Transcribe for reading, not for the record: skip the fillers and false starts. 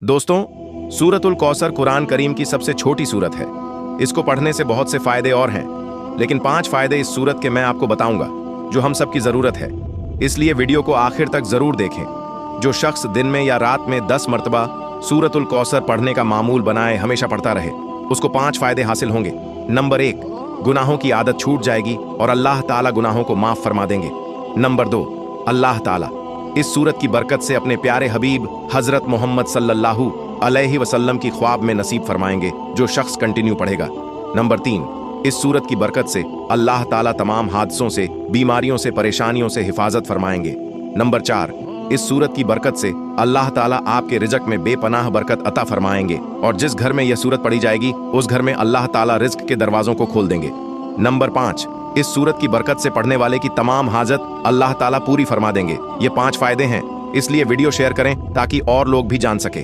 दोस्तों, सूरतुल कौसर कुरान करीम की सबसे छोटी सूरत है। इसको पढ़ने से बहुत से फायदे और हैं, लेकिन 5 फायदे इस सूरत के मैं आपको बताऊंगा जो हम सब की जरूरत है। इसलिए वीडियो को आखिर तक जरूर देखें। जो शख्स दिन में या रात में 10 मरतबा सूरतुल कौसर पढ़ने का मामूल बनाए, हमेशा पढ़ता रहे, उसको 5 फायदे हासिल होंगे। नंबर 1, गुनाहों की आदत छूट जाएगी और अल्लाह ताला गुनाहों को माफ फरमा देंगे। नंबर 2, अल्लाह ताला इस सूरत की बरकत से अपने प्यारे हबीब हजरत मोहम्मद सल्लल्लाहु अलैहि वसल्लम की ख्वाब में नसीब फरमाएंगे जो शख्स कंटिन्यू पढ़ेगा। नंबर 3, इस सूरत की बरकत से अल्लाह ताला तमाम हादसों से, बीमारियों से, परेशानियों से हिफाजत फरमाएंगे। नंबर 4, इस सूरत की बरकत से अल्लाह ताला आपके रिज़्क में बेपनाह बरकत अता फरमाएंगे और जिस घर में यह सूरत पढ़ी जाएगी उस घर में अल्लाह ताला रिज़्क के दरवाजों को खोल देंगे। नंबर 5, इस सूरत की बरकत से पढ़ने वाले की तमाम हाजत अल्लाह ताला पूरी फरमा देंगे। ये 5 फायदे हैं, इसलिए वीडियो शेयर करें ताकि और लोग भी जान सके।